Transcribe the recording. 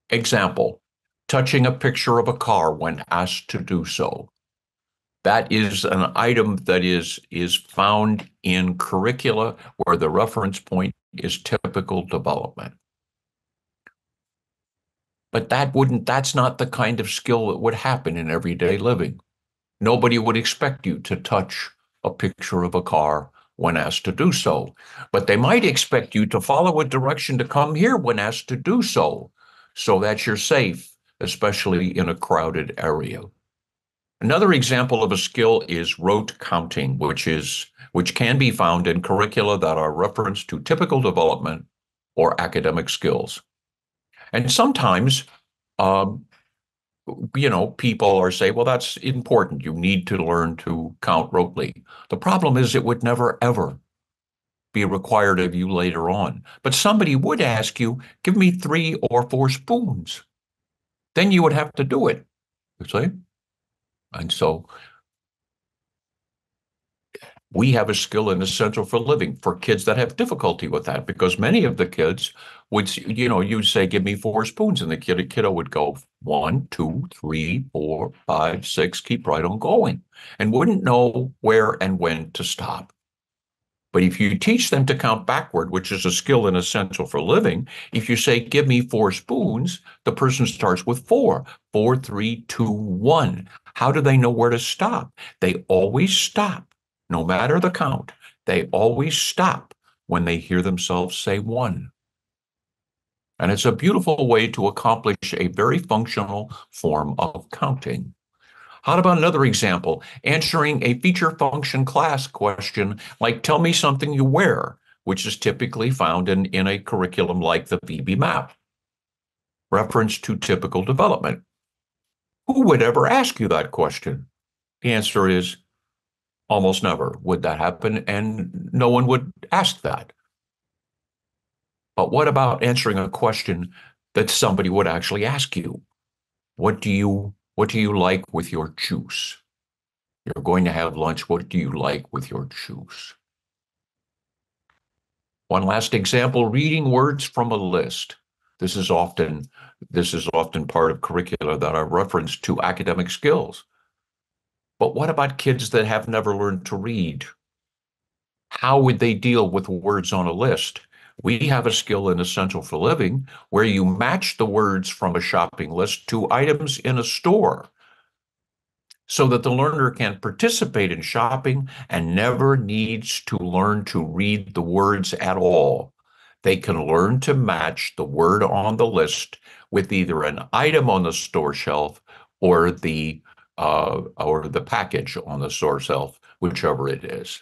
Example, touching a picture of a car when asked to do so. That is an item that is found in curricula where the reference point is typical development. But that's not the kind of skill that would happen in everyday living. Nobody would expect you to touch a picture of a car when asked to do so. But they might expect you to follow a direction to come here when asked to do so, so that you're safe, especially in a crowded area. Another example of a skill is rote counting, which can be found in curricula that are referenced to typical development or academic skills. And sometimes, um, people are saying, well, that's important. You need to learn to count rotely. The problem is it would never, ever be required of you later on. But somebody would ask you, give me 3 or 4 spoons. Then you would have to do it, you see? And so we have a skill and essential for living for kids that have difficulty with that, because many of the kids would, you'd say, give me 4 spoons, and the kiddo would go 1, 2, 3, 4, 5, 6, keep right on going, and wouldn't know where and when to stop. But if you teach them to count backward, which is a skill and essential for living, if you say, give me 4 spoons, the person starts with 4, 4, 3, 2, 1. How do they know where to stop? They always stop. No matter the count, they always stop when they hear themselves say 1. And it's a beautiful way to accomplish a very functional form of counting. How about another example? Answering a feature function class question like, tell me something you wear, which is typically found in a curriculum like the BB reference to typical development. Who would ever ask you that question? The answer is almost never would that happen, and no one would ask that. But what about answering a question that somebody would actually ask you? What do you like with your juice? You're going to have lunch. What do you like with your juice? One last example, reading words from a list. This is often part of curricula that are referenced to academic skills. But what about kids that have never learned to read? How would they deal with words on a list? We have a skill in Essential for Living where you match the words from a shopping list to items in a store so that the learner can participate in shopping and never needs to learn to read the words at all. They can learn to match the word on the list with either an item on the store shelf or the package on the store shelf, whichever it is.